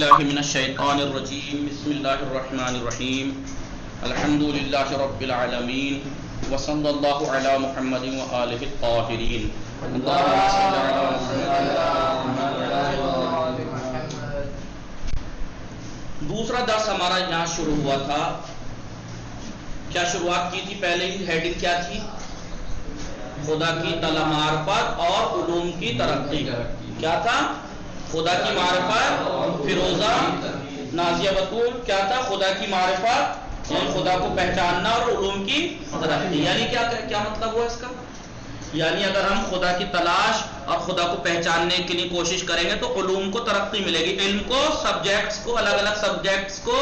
باللہ من الشیطان الرجیم بسم اللہ الرحمن الرحیم الحمد للہ رب العالمین وصلی اللہ علی محمد وآلہ الطاہرین اللہم صل علی محمد۔ دوسرا درس ہمارا یہاں شروع ہوا تھا، کیا شروعات کی تھی؟ پہلے ہی ہیڈنگ کیا تھی؟ خدا کی طلب معرفت اور علوم کی ترقی۔ کیا تھا؟ خدا کی معرفت، فیروزہ نازیہ بطول کیا تھا؟ خدا کی معرفت یعنی خدا کو پہچاننا اور علوم کی ترقی۔ یعنی کیا مطلب ہوا اس کا؟ یعنی اگر ہم خدا کی تلاش اور خدا کو پہچاننے کے لیے کوشش کریں گے تو علوم کو ترقی ملے گی، علم کو، سبجیکٹس کو، الگ الگ سبجیکٹس کو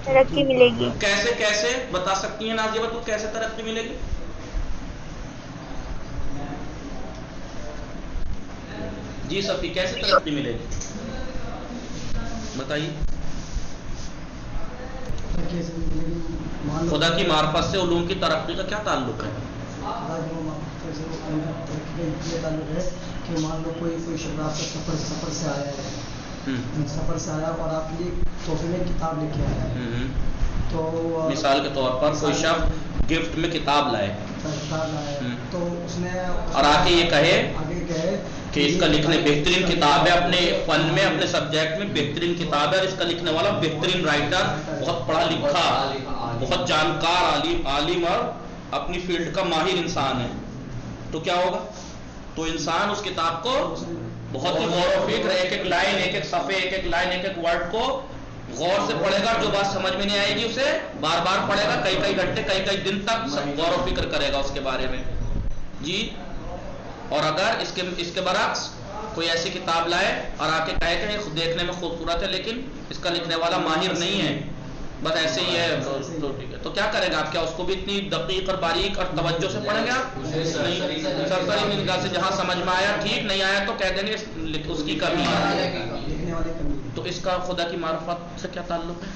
ترقی ملے گی۔ کیسے بتا سکتی ہیں نازیہ بطول کیسے ترقی ملے گی؟ جی صفی، کیسے ترقی ملے گی بتائیے؟ خدا کی معرفت سے علوم کی ترقی کا کیا تعلق ہے؟ کہ مان لو کوئی شخص آپ کا سفر سے آیا اور آپ کے لیے تحفے میں کتاب لے کے آیا، تو مثال کے طور پر کوئی شخص گفٹ میں کتاب لائے تو اس نے اور آ کے یہ کہے کہ اس کا لکھنے بہترین کتاب ہے، اپنے فن میں، اپنے سبجیکٹ میں بہترین کتاب ہے، اور اس کا لکھنے والا بہترین رائٹر، بہت پڑھا لکھا، بہت جانکار، عالم اور اپنی فیلڈ کا ماہر انسان ہے، تو کیا ہوگا؟ تو انسان اس کتاب کو بہت ہی غور و فکر، ایک ایک لائن، ایک ایک صفحے، ایک ایک لائن، ایک ایک ورڈ کو غور سے پڑھے گا، جو بات سمجھ میں نہیں آئے گی اسے بار بار پڑھے گا، کئی گھنٹے، کئی دن تک غور و فکر کرے گا اس کے بارے میں۔ جی، اور اگر اس کے برعکس کوئی ایسی کتاب لائے اور آ کے کہے کہ دیکھنے میں خوبصورت ہے لیکن اس کا لکھنے والا ماہر نہیں ہے، بس ایسے ہی ہے، تو کیا کرے گا آپ؟ کیا اس کو بھی اتنی دقیق اور باریک اور توجہ سے پڑھیں گے آپ؟ نہیں، سرسری نگاہ سے جہاں سمجھ میں آیا ٹھیک، نہیں آیا تو کہہ دیں گے اس کی کمی ہے۔ تو اس کا خدا کی معرفت سے کیا تعلق ہے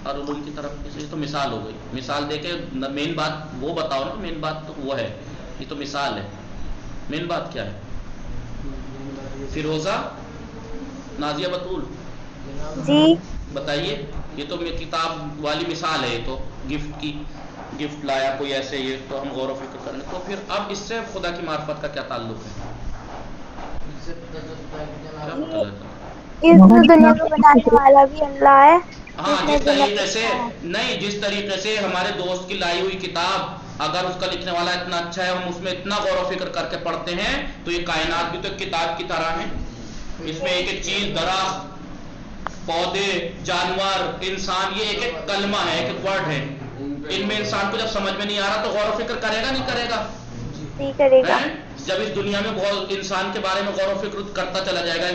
اور علوم کی طرف سے؟ تو مثال ہو گئی، مثال دے کے مین بات وہ بتاؤ نا، مین بات تو وہ ہے، یہ تو مثال ہے، مین بات کیا ہے؟ فیروزہ نازیہ بطول جی بتائیے، یہ تو کتاب والی مثال ہے، یہ تو گفٹ کی، گفٹ لایا کوئی ایسے، یہ تو ہم غور و فکر کریں، تو پھر اب اس سے خدا کی معرفت کا کیا تعلق ہے؟ کیا پتہ لگتا؟ اس دنیا کو بنانے والا بھی اللہ ہے، ہاں، جس نے جس دنیا طریقے سے کو نہیں، جس طریقے سے ہمارے دوست کی لائی ہوئی کتاب اگر اس کا لکھنے والا اتنا اچھا ہے، ہم اس میں اتنا غور و فکر کر کے پڑھتے ہیں تو یہ کائنات بھی تو ایک کتاب کی طرح ہے، اس میں ایک ایک چیز، درخت، پودے، جانور، انسان، یہ ایک ایک کلمہ ہے، ایک ایک ورڈ ہے۔ ان میں انسان کو جب سمجھ میں نہیں آ رہا تو غور و فکر کرے گا نہیں کرے گا؟ نہیں کرے گا۔ جب اس دنیا میں بہت انسان کے بارے میں غور و فکر کرتا چلا جائے گا،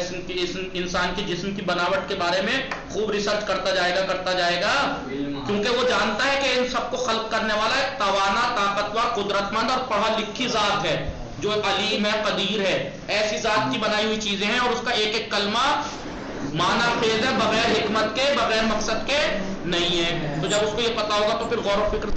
انسان کے جسم کی بناوٹ کے بارے میں خوب ریسرچ کرتا جائے گا، کیونکہ وہ جانتا ہے کہ ان سب کو خلق کرنے والا ایک توانا، طاقتور، قدرت مند اور پڑھا لکھی ذات ہے، جو علیم ہے، قدیر ہے، ایسی ذات کی بنائی ہوئی چیزیں ہیں، اور اس کا ایک ایک کلمہ معنی خیز ہے، بغیر حکمت کے، بغیر مقصد کے نہیں ہے۔ تو جب اس کو یہ پتا ہوگا تو پھر غور و فکر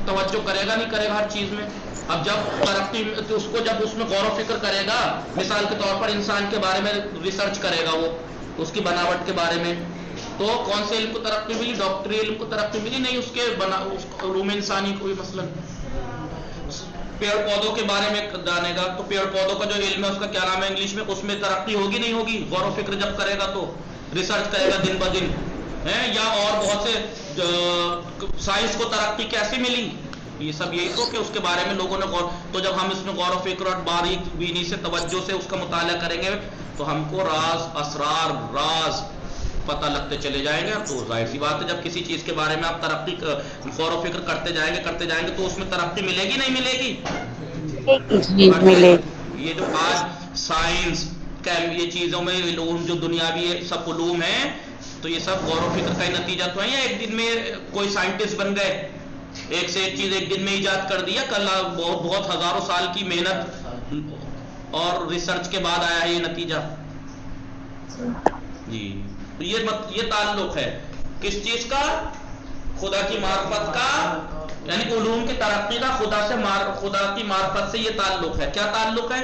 توجہ کرے گا نہیں کرے گا ہر چیز میں؟ اب جب ترقی اس کو جب اس میں غور و فکر کرے گا، مثال کے طور پر انسان کے بارے میں ریسرچ کرے گا، وہ اس کی بناوٹ کے بارے میں، تو کون سے علم کو ترقی ملی؟ ڈاکٹری علم کو ترقی ملی نہیں، اس کے علوم انسانی کو بھی، مثلا پیڑ پودوں کے بارے میں جانے گا تو پیڑ پودوں کا جو علم ہے اس کا کیا نام ہے انگلش میں، اس میں ترقی ہوگی نہیں ہوگی؟ غور و فکر جب کرے گا تو ریسرچ کرے گا دن بہ دن، یا اور بہت سے سائنس کو ترقی کیسے ملی؟ یہ سب یہی تو کہ اس کے بارے میں لوگوں نے تو جب ہم اس میں غور و فکر اور باریک بینی سے، توجہ سے اس کا مطالعہ کریں گے تو ہم کو راز، اسرار، راز پتہ لگتے چلے جائیں گے۔ تو ظاہر سی بات ہے جب کسی چیز کے بارے میں آپ ترقی، غور و فکر کرتے جائیں گے تو اس میں ترقی ملے گی نہیں ملے گی؟ ملے یہ جو آج سائنس، یہ چیزوں میں علوم جو دنیاوی سب علوم ہیں، تو یہ سب غور و فکر کا ہی نتیجہ تو ہے، یا ایک دن میں کوئی سائنٹسٹ بن گئے، ایک سے ایک چیز ایک دن میں ایجاد کر دیا، کل بہت ہزاروں سال کی محنت اور ریسرچ کے بعد آیا ہے یہ نتیجہ؟ جی، تو یہ تعلق ہے کس چیز کا؟ خدا کی معرفت کا، یعنی علوم کی ترقی کا خدا کی معرفت سے یہ تعلق ہے۔ کیا تعلق ہے؟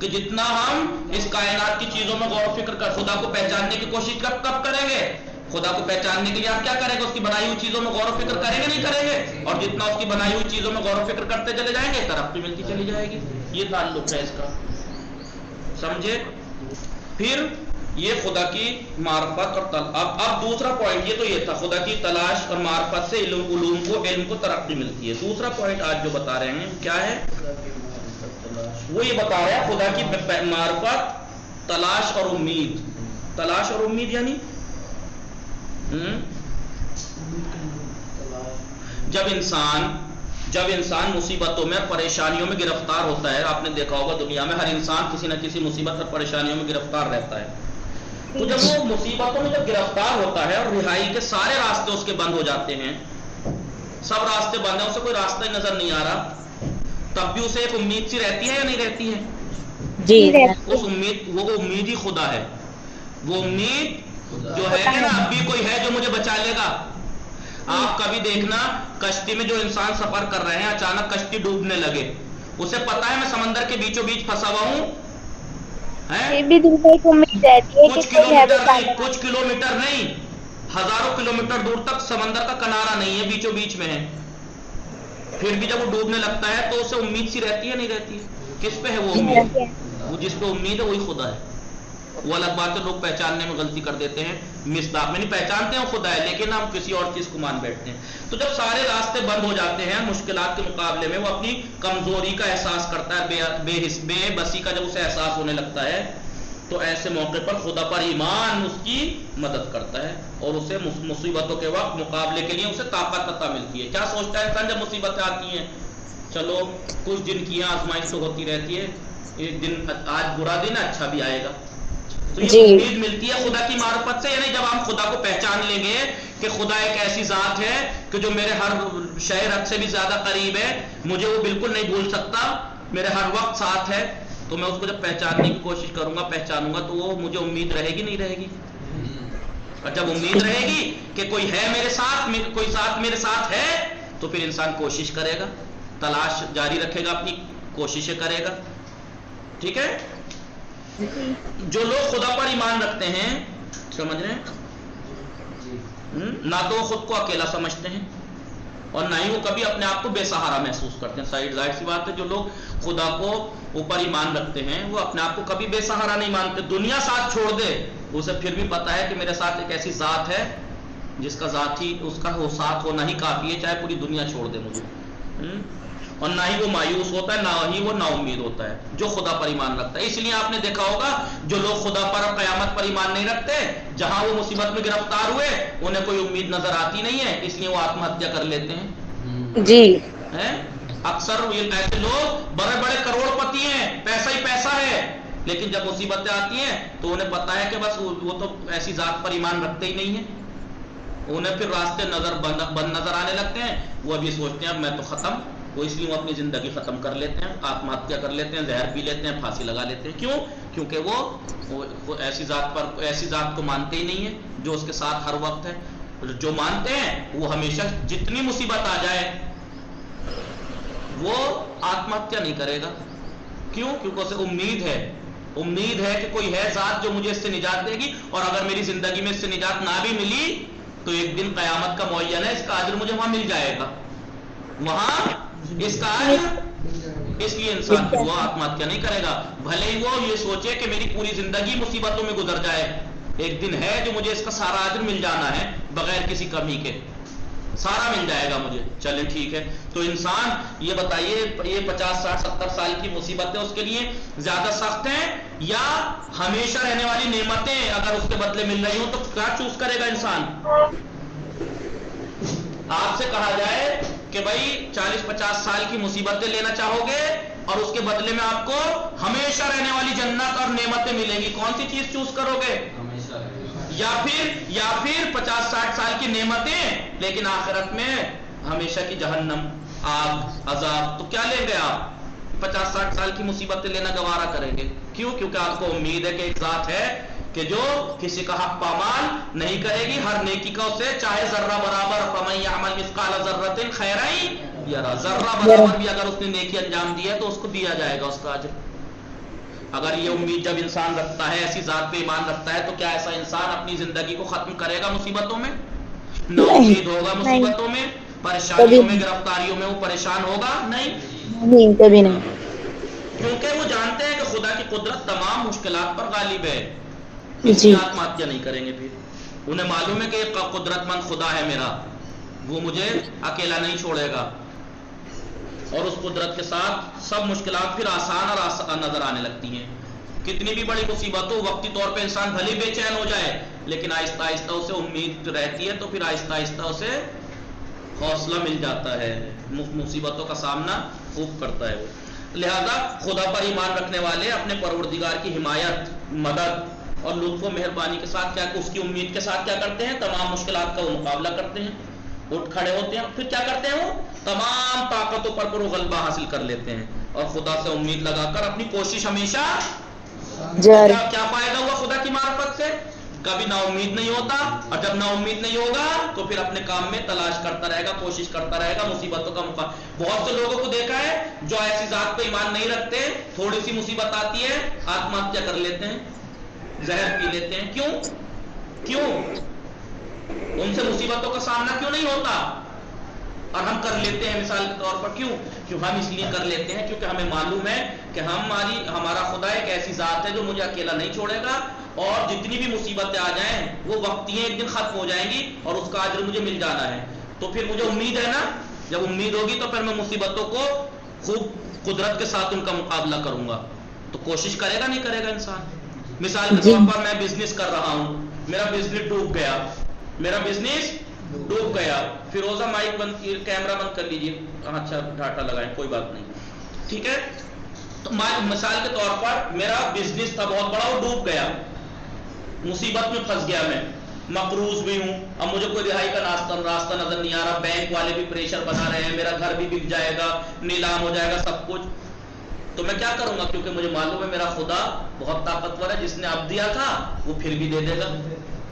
کہ جتنا ہم اس کائنات کی چیزوں میں غور و فکر کر خدا کو پہچاننے کی کوشش کب کریں گے؟ خدا کو پہچاننے کے لیے آپ کیا کریں گے؟ اس کی بنائی ہوئی چیزوں میں غور و فکر کریں گے نہیں کریں گے؟ اور جتنا اس کی بنائی ہوئی چیزوں میں غور و فکر کرتے چلے جائیں گے ترقی ملتی چلی جائے گی. یہ تعلق ہے اس کا, سمجھے؟ پھر یہ خدا کی معرفت اور اب دوسرا پوائنٹ, یہ تو یہ تھا خدا کی تلاش اور معرفت سے علم کو ترقی ملتی ہے. دوسرا پوائنٹ آج جو بتا رہے ہیں کیا ہے؟ وہ یہ بتا رہے ہیں خدا کی معرفت, تلاش اور امید. تلاش اور امید یعنی جب انسان مصیبتوں میں پریشانیوں میں گرفتار ہوتا ہے, آپ نے دیکھا ہوگا دنیا میں ہر انسان کسی نہ کسی مصیبت اور پریشانیوں میں گرفتار رہتا ہے. تو جب وہ مصیبتوں میں جب گرفتار ہوتا ہے اور رہائی کے سارے راستے اس کے بند ہو جاتے ہیں, سب راستے بند ہیں, اسے کوئی راستہ ہی نظر نہیں آ رہا, تب بھی اسے ایک امید سی رہتی ہے یا نہیں رہتی ہے؟ جی اس امید, وہ امید ہی خدا ہے. وہ امید جو ہے نا, اب بھی کوئی ہے جو مجھے بچا لے گا. آپ کبھی دیکھنا کشتی میں جو انسان سفر کر رہے ہیں, اچانک کشتی ڈوبنے لگے, اسے پتا ہے میں سمندر کے بیچوں بیچ پھنسا ہوا ہوں, کچھ کلومیٹر نہیں, ہزاروں کلومیٹر دور تک سمندر کا کنارہ نہیں ہے, بیچوں بیچ میں ہے. پھر بھی جب وہ ڈوبنے لگتا ہے تو اسے امید سی رہتی ہے نہیں رہتی ہے؟ کس پہ ہے وہ امید؟ وہ جس پہ امید ہے وہی خدا ہے. وہ الگ بات ہے لوگ پہچاننے میں غلطی کر دیتے ہیں, مصداق میں نہیں پہچانتے ہیں وہ خدا ہے, لیکن ہم کسی اور چیز کو مان بیٹھتے ہیں. تو جب سارے راستے بند ہو جاتے ہیں مشکلات کے مقابلے میں, وہ اپنی کمزوری کا احساس کرتا ہے, بے بسی کا جب اسے احساس ہونے لگتا ہے, تو ایسے موقع پر خدا پر ایمان اس کی مدد کرتا ہے اور اسے مصیبتوں کے وقت مقابلے کے لیے اسے طاقت عطا ملتی ہے. کیا سوچتا ہے انسان جب مصیبتیں آتی ہیں؟ چلو کچھ دن کی آزمائش تو ہوتی رہتی ہے, ایک دن آج برا دن ہے, اچھا بھی آئے گا. تو یہ امید ملتی ہے خدا کی معرفت سے. یعنی جب ہم خدا کو پہچان لیں گے کہ خدا ایک ایسی ذات ہے کہ جو میرے ہر شہر سے بھی زیادہ قریب ہے, مجھے وہ بالکل نہیں بھول سکتا, میرے ہر وقت ساتھ ہے, تو میں اس کو جب پہچاننے کی کوشش کروں گا, پہچانوں گا, تو وہ مجھے امید رہے گی نہیں رہے گی؟ اور جب امید رہے گی کہ کوئی ہے میرے ساتھ, کوئی ساتھ میرے ساتھ ہے, تو پھر انسان کوشش کرے گا, تلاش جاری رکھے گا, اپنی کوششیں کرے گا. ٹھیک ہے؟ جو لوگ خدا پر ایمان رکھتے ہیں, سمجھ رہے ہیں, نہ تو وہ خود کو اکیلا سمجھتے ہیں اور نہ ہی وہ کبھی اپنے آپ کو بے سہارا محسوس کرتے ہیں. ظاہر سی بات ہے, جو لوگ خدا کو اوپر ایمان رکھتے ہیں وہ اپنے آپ کو کبھی بے سہارا نہیں مانتے. دنیا ساتھ چھوڑ دے, اسے پھر بھی پتا ہے کہ میرے ساتھ ایک ایسی ذات ہے جس کا ذات ہی, اس کا وہ ساتھ ہونا ہی کافی ہے, چاہے پوری دنیا چھوڑ دے مجھے. اور نہ ہی وہ مایوس ہوتا ہے, نہ ہی وہ نا امید ہوتا ہے جو خدا پر ایمان رکھتا ہے. اس لیے آپ نے دیکھا ہوگا جو لوگ خدا پر اور قیامت پر ایمان نہیں رکھتے, جہاں وہ مصیبت میں گرفتار ہوئے انہیں کوئی امید نظر آتی نہیں ہے, اس لیے وہ آتم ہتیا کر لیتے ہیں. جی اکثر ایسے لوگ بڑے بڑے کروڑ پتی ہیں, پیسہ ہی پیسہ ہے, لیکن جب مصیبتیں آتی ہیں تو انہیں پتا ہے کہ بس وہ تو ایسی ذات پر ایمان رکھتے ہی نہیں ہیں. انہیں پھر راستے بند نظر آنے لگتے ہیں, وہ ابھی سوچتے ہیں اب میں تو ختم, وہ اس لیے وہ اپنی زندگی ختم کر لیتے ہیں, آتم ہتیا کر لیتے ہیں, زہر پی لیتے ہیں, پھانسی لگا لیتے ہیں. کیوں؟ کیونکہ وہ ایسی ذات کو مانتے ہی نہیں ہے جو اس کے ساتھ ہر وقت ہے. جو مانتے ہیں وہ ہمیشہ جتنی مصیبت آ جائے وہ آتم ہتیا نہیں کرے گا. کیوں؟ کیونکہ اسے امید ہے کہ کوئی ہے ذات جو مجھے اس سے نجات دے گی, اور اگر میری زندگی میں اس سے نجات نہ بھی ملی تو ایک دن قیامت کا معین ہے, اس کا اجر مجھے وہاں مل جائے گا, وہاں اس کا اجر. اس لیے انسان کی وہ آتم ہتیا نہیں کرے گا, بھلے ہی وہ یہ سوچے کہ میری پوری زندگی مصیبتوں میں گزر جائے, ایک دن ہے جو مجھے اس کا سارا اجر مل جانا ہے بغیر کسی کمی کے, سارا مل جائے گا مجھے. چلیں ٹھیک ہے, تو انسان یہ بتائیے یہ 50 60 70 سال کی مصیبتیں اس کے لیے زیادہ سخت ہیں یا ہمیشہ رہنے والی نعمتیں اگر اس کے بدلے مل رہی ہوں, تو کیا چوز کرے گا انسان؟ آپ سے کہا جائے کہ بھائی 40 50 سال کی مصیبتیں لینا چاہو گے اور اس کے بدلے میں آپ کو ہمیشہ رہنے والی جنت اور نعمتیں ملیں گی, کون سی چیز چوز کرو گے؟ یا پھر 50 60 سال کی نعمتیں لیکن آخرت میں ہمیشہ کی جہنم, آگ, عذاب, تو کیا لیں گے آپ؟ 50 60 سال کی مصیبتیں لینا گوارا کریں گے. کیوں؟ کیونکہ آپ کو امید ہے کہ ایک ذات ہے کہ جو کسی کا حق پامال نہیں کرے گی, ہر نیکی کا اسے چاہے ذرہ برابر, فمن یعمل مثقال ذرۃ خیرا یرہ, ذرہ برابر بھی اگر اس نے نیکی انجام دی ہے تو اس کو دیا جائے گا اس کا اجر. اگر یہ امید جب انسان رکھتا ہے، ایسی ذات پہ ایمان رکھتا ہے، تو کیا ایسا انسان اپنی زندگی کو ختم کرے گا مصیبتوں میں؟ نا امید ہوگا مصیبتوں میں، پریشانیوں میں، گرفتاریوں میں وہ پریشان ہوگا نہیں، کبھی نہیں. کیونکہ وہ جانتے ہیں کہ خدا کی قدرت تمام مشکلات پر غالب ہے، اس لیے آتم ہتیا نہیں کریں گے. پھر انہیں معلوم ہے کہ ایک قدرت مند خدا ہے میرا، وہ مجھے اکیلا نہیں چھوڑے گا، اور اس قدرت کے ساتھ سب مشکلات پھر آسان اور آسان نظر آنے لگتی ہیں. کتنی بھی بڑی مصیبت ہو، وقتی طور پہ انسان بھلی بے چین ہو جائے، لیکن آہستہ آہستہ اسے امید رہتی ہے، تو پھر آہستہ آہستہ اسے حوصلہ مل جاتا ہے، مصیبتوں کا سامنا خوب کرتا ہے وہ. لہذا خدا پر ایمان رکھنے والے اپنے پروردگار کی حمایت، مدد اور لطف و مہربانی کے ساتھ کیا، اس کی امید کے ساتھ کیا کرتے ہیں؟ تمام مشکلات کا وہ مقابلہ کرتے ہیں، اٹھ کھڑے ہوتے ہیں. پھر کیا کرتے ہیں؟ وہ تمام طاقتوں پر وہ غلبہ حاصل کر لیتے ہیں، اور خدا سے امید لگا کر اپنی کوشش ہمیشہ جاری. کیا فائدہ ہوا خدا کی معرفت سے؟ کبھی نا امید نہیں ہوتا، اور جب نا امید نہیں ہوگا تو پھر اپنے کام میں تلاش کرتا رہے گا، کوشش کرتا رہے گا، مصیبتوں کا مقابلہ. بہت سے لوگوں کو دیکھا ہے جو ایسی ذات پہ ایمان نہیں رکھتے، تھوڑی سی مصیبت آتی ہے آتم ہتیا کر لیتے ہیں، زہر پی لیتے ہیں. کیوں ان سے مصیبتوں کا سامنا کیوں نہیں ہوتا اور ہم کر لیتے ہیں؟ مثال کے طور پر کیوں ہم اس لیے کر لیتے ہیں کیونکہ ہمیں معلوم ہے کہ ہمارا خدا ایک ایسی ذات ہے جو مجھے اکیلا نہیں چھوڑے گا، اور جتنی بھی مصیبتیں آ جائیں وہ وقتی ہیں، ایک دن ختم ہو جائیں گی، اور اس کا اجر مجھے مل جانا ہے. تو پھر مجھے امید ہے نا، جب امید ہوگی تو پھر میں مصیبتوں کو خوب قدرت کے ساتھ ان کا مقابلہ کروں گا. تو کوشش کرے گا نہیں کرے گا انسان؟ مثال کے طور پر میں بزنس کر رہا ہوں، میرا بزنس ڈوب گیا، فیروزہ مائک بند، کیمرہ بند کر لیجیے. اچھا ڈاٹا لگائیں، کوئی بات نہیں، ٹھیک ہے. تو مثال کے طور پر میرا بزنس تھا بہت بڑا، وہ ڈوب گیا، مصیبت میں پھنس گیا، میں مقروض بھی ہوں، اب مجھے کوئی رہائی کا راستہ نظر نہیں آ رہا، بینک والے بھی پریشر بنا رہے ہیں، میرا گھر بھی بک جائے گا، نیلام ہو جائے گا سب کچھ. تو میں کیا کروں گا؟ کیونکہ مجھے معلوم ہے میرا خدا بہت طاقتور ہے، جس نے اب دیا تھا وہ پھر بھی دے دے گا.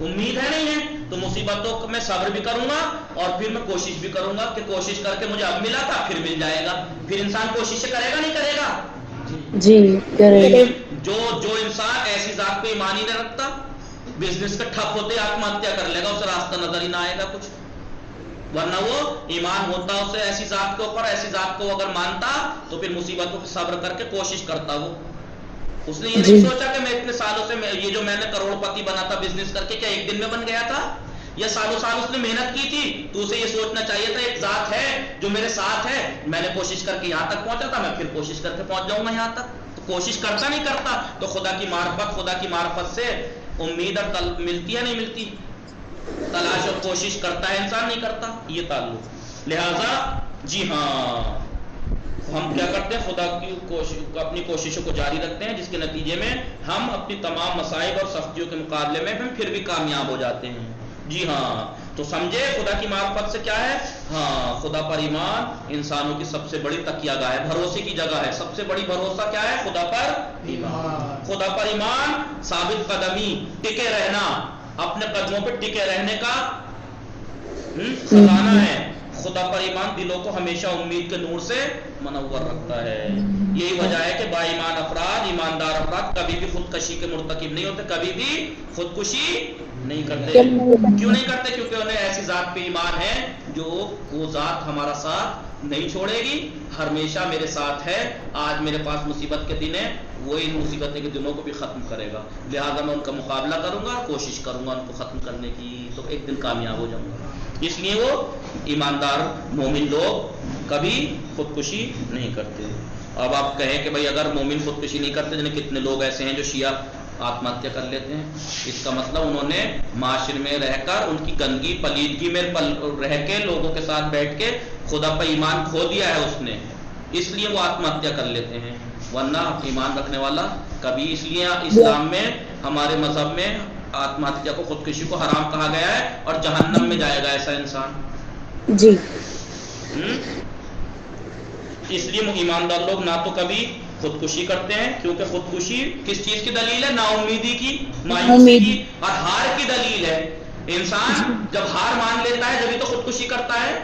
امید ہے نہیں ہے تو مصیبتوں کو میں صبر بھی کروں گا، اور پھر میں کوشش بھی کروں گا کہ کوشش کر کے مجھے اب ملا تھا پھر مل جائے گا. پھر انسان کوشش کرے گا نہیں کرے گا؟ جی کرے گا. جو انسان ایسی ذات پہ ایمان ہی نہیں رکھتا، بزنس کے ٹھپ ہوتے آتم ہتیا کر لے گا، اسے راستہ نظر ہی نہ آئے گا کچھ. ورنہ وہ ایمان ہوتا اسے ایسی ذات کے اوپر، ایسی ذات کو اگر مانتا تو پھر مصیبتوں کو صبر کر کے کوشش کرتا. وہ اس نے یہ نہیں سوچا کہ میں اتنے سالوں سے یہ جو میں نے کروڑ پتی بنا تھا بزنس کر کے، کیا ایک دن میں بن گیا تھا؟ یا سالوں سال اس نے محنت کی تھی. تو اسے یہ سوچنا چاہیے تھا ایک ذات ہے جو میرے ساتھ ہے، میں نے کوشش کر کے یہاں تک پہنچا تھا، میں پھر کوشش کر کے پہنچ جاؤں گا یہاں تک. تو کوشش کرتا نہیں کرتا تو خدا کی معرفت سے امید اور ملتی ہے نہیں ملتی؟ تلاش اور کوشش کرتا ہے انسان، نہیں کرتا، یہ تعلق. لہذا جی ہاں، ہم کیا کرتے ہیں؟ خدا کی اپنی کوششوں کو جاری رکھتے ہیں، جس کے نتیجے میں ہم اپنی تمام مصائب اور سختیوں کے مقابلے میں ہم پھر بھی کامیاب ہو جاتے ہیں. جی ہاں، تو سمجھے خدا کی معرفت سے کیا ہے؟ ہاں، خدا پر ایمان انسانوں کی سب سے بڑی تکیہ گاہ ہے، بھروسے کی جگہ ہے. سب سے بڑی بھروسہ کیا ہے؟ خدا پر ایمان. خدا پر ایمان، ثابت قدمی، ٹکے رہنا، اپنے قدموں پہ ٹکے رہنے کا خزانہ ہے. خدا پر ایمان دلوں کو ہمیشہ امید کے نور سے منور رکھتا ہے. یہی وجہ ہے کہ با ایمان افراد، ایماندار افراد کبھی بھی خودکشی کے مرتکب نہیں ہوتے، کبھی بھی خودکشی نہیں کرتے. کیوں نہیں کرتے؟ کیونکہ انہیں ایسی ذات پہ ایمان ہے جو وہ ذات ہمارا ساتھ نہیں چھوڑے گی، ہمیشہ میرے ساتھ ہے. آج میرے پاس مصیبت کے دن ہے، وہ ان مصیبتیں کے دنوں کو بھی ختم کرے گا. لہٰذا میں ان کا مقابلہ کروں گا، کوشش کروں گا ان کو ختم کرنے کی، تو ایک دن کامیاب ہو جاؤں گا. اس لیے وہ ایماندار مومن لوگ کبھی خودکشی نہیں کرتے. اب آپ کہیں کہ بھائی اگر مومن خودکشی نہیں کرتے، جنہیں کتنے لوگ ایسے ہیں جو شیعہ آتم ہتیا کر لیتے ہیں. اس کا مطلب انہوں نے معاشرے میں رہ کر ان کی گندگی پلیدگی میں رہ کے لوگوں کے ساتھ بیٹھ کے خدا پر ایمان کھو دیا ہے اس نے، اس لیے وہ آتم ہتیا کر لیتے ہیں. ورنہ ایمان رکھنے والا کبھی، اس لیے اسلام میں ہمارے مذہب میں آتم ہتیا کو، خودکشی کو حرام کہا گیا ہے، اور جہنم میں جائے گا ایسا انسان. جی اس لیے ایماندار لوگ نہ تو کبھی خودکشی کرتے ہیں، کیونکہ خودکشی کس چیز کی دلیل ہے؟ نا امیدی کی، مایوسی کی اور ہار کی دلیل ہے. انسان جب ہار مان لیتا ہے جبھی تو خودکشی کرتا ہے.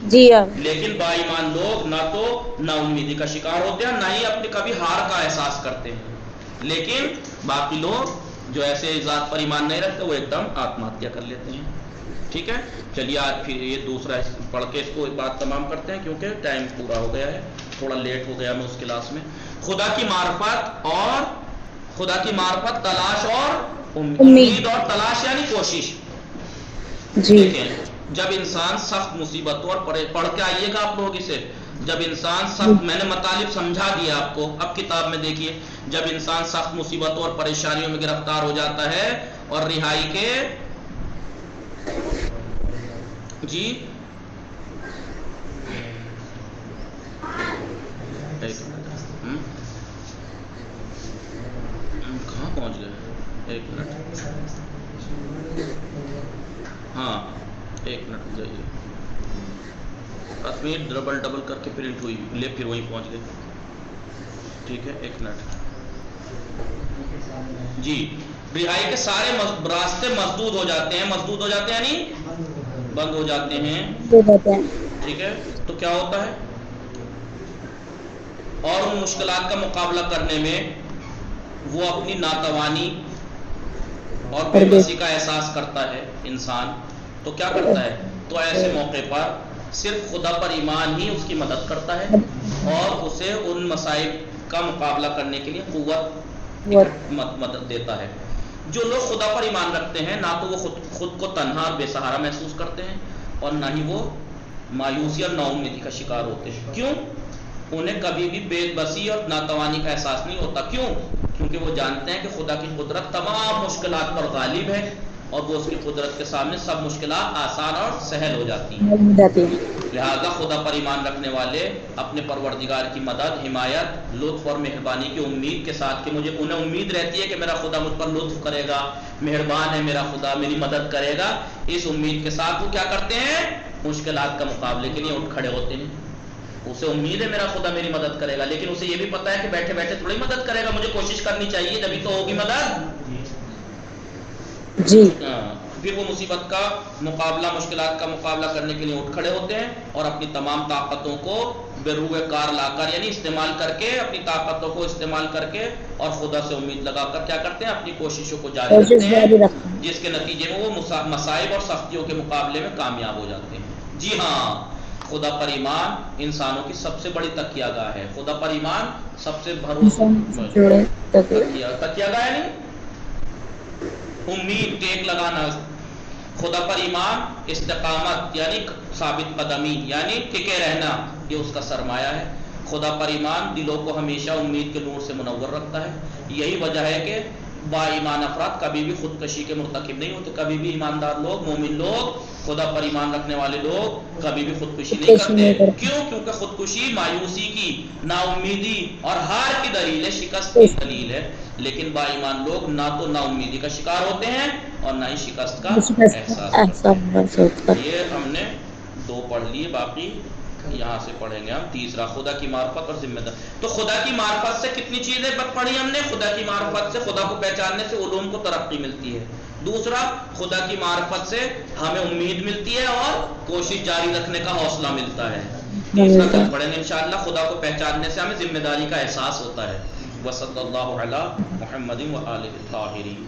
جی ہاں. لیکن با ایمان لوگ نہ تو نا امیدی کا شکار ہوتے ہیں، نہ ہی اپنی کبھی ہار کا احساس کرتے ہیں. لیکن باقی لوگ جو ایسے ذات پر ایمان نہیں رکھتے وہ ایک دم آتم ہتیا کر لیتے ہیں. ٹھیک ہے, چلیے آج پھر یہ دوسرا پڑھ کے اس کو بات تمام کرتے ہیں کیونکہ ٹائم پورا ہو گیا ہے, تھوڑا لیٹ ہو گیا میں اس کلاس میں. خدا کی معرفت تلاش اور امید اور تلاش یعنی کوشش. دیکھیں جب انسان سخت مصیبتوں اور پڑھ کے آئیے گا آپ لوگ اسے, جب انسان سخت, میں نے مطالب سمجھا دیا آپ کو, اب کتاب میں دیکھیے, جب انسان سخت مصیبتوں اور پریشانیوں میں گرفتار ہو جاتا ہے اور رہائی کے کہاں پہنچ گئے, ایک منٹ, ہاں ایک منٹ جائیے, تصویر ڈبل کر کے پرنٹ ہوئی لے پھر وہیں پہنچ گئے. ٹھیک ہے, ایک منٹ جی. رہائی کے سارے راستے مسدود ہو جاتے ہیں, مسدود ہو جاتے ہیں یعنی بند ہو جاتے ہیں. ٹھیک ہے, تو کیا ہوتا ہے, اور ان مشکلات کا مقابلہ کرنے میں وہ اپنی ناتوانی اور بے بسی کا احساس کرتا ہے انسان. تو کیا کرتا ہے, تو ایسے موقع پر صرف خدا پر ایمان ہی اس کی مدد کرتا ہے اور اسے ان مصائب کا مقابلہ کرنے کے لیے قوت مدد دیتا ہے. جو لوگ خدا پر ایمان رکھتے ہیں نہ تو وہ خود کو تنہا اور بے سہارا محسوس کرتے ہیں اور نہ ہی وہ مایوسی اور نا امیدی کا شکار ہوتے ہیں. کیوں؟ انہیں کبھی بھی بے بسی اور ناتوانی کا احساس نہیں ہوتا. کیوں؟ کیونکہ وہ جانتے ہیں کہ خدا کی قدرت تمام مشکلات پر غالب ہے اور وہ اس کی قدرت کے سامنے سب مشکلات آسان اور سہل ہو جاتی ہیں. لہذا خدا پر ایمان رکھنے والے اپنے پروردگار کی مدد, حمایت, لطف اور مہربانی کی امید کے ساتھ, کہ انہیں امید رہتی ہے کہ میرا خدا مجھ پر لطف کرے گا, مہربان ہے میرا خدا, میری مدد کرے گا, اس امید کے ساتھ وہ کیا کرتے ہیں, مشکلات کا مقابلے کے لیے اٹھ کھڑے ہوتے ہیں. اسے امید ہے میرا خدا میری مدد کرے گا, لیکن اسے یہ بھی پتا ہے کہ بیٹھے بیٹھے تھوڑی مدد کرے گا, مجھے کوشش کرنی چاہیے جبھی تو ہوگی مدد. جی پھر وہ مصیبت کا مقابلہ, مشکلات کا مقابلہ کرنے کے لیے اٹھ کھڑے ہوتے ہیں اور اپنی تمام طاقتوں کو بروئے کار لا کر, یعنی استعمال کر کے, اپنی طاقتوں کو استعمال کر کے اور خدا سے امید لگا کر کیا کرتے ہیں, اپنی کوششوں کو جاری رکھتے ہیں, جس کے نتیجے میں وہ مصائب اور سختیوں کے مقابلے میں کامیاب ہو جاتے ہیں. جی ہاں, خدا پر ایمان انسانوں کی سب سے بڑی تکیہ گاہ ہے. خدا پر ایمان سب سے بھروسہ تکیہ گاہ ہے, نہیں امید, ٹیک لگانا. خدا پر ایمان استقامت یعنی ثابت قدمی یعنی ٹکے رہنا, یہ اس کا سرمایہ ہے. خدا پر ایمان دلوں کو ہمیشہ امید کے نور سے منور رکھتا ہے. یہی وجہ ہے کہ با ایمان افراد کبھی بھی خودکشی کے مرتکب نہیں ہوتے. کبھی بھی ایماندار لوگ, مومن لوگ, خدا پر ایمان رکھنے والے لوگ کبھی بھی خودکشی نہیں کرتے. کیوں؟ کیونکہ خودکشی مایوسی کی, نا امیدی اور ہار کی دلیل ہے, شکست کی دلیل ہے. لیکن با ایمان لوگ نہ تو نا امیدی کا شکار ہوتے ہیں اور نہ ہی شکست کا احساس کرتے ہیں. یہ ہم نے 2 پڑھ لیے, باقی یہاں سے پڑھیں گے ہم تیسرا, خدا کی معرفت اور ذمہ داری. تو خدا کی معرفت سے کتنی چیزیں پڑھی ہم نے. خدا کی معرفت سے, خدا کو پہچاننے سے علوم کو ترقی ملتی ہے. دوسرا, خدا کی معرفت سے ہمیں امید ملتی ہے اور کوشش جاری رکھنے کا حوصلہ ملتا ہے. تیسرا کل پڑھیں گے انشاءاللہ, خدا کو پہچاننے سے ہمیں ذمہ داری کا احساس ہوتا ہے. وصلی اللہ علی محمد و آلہ الطاہرین.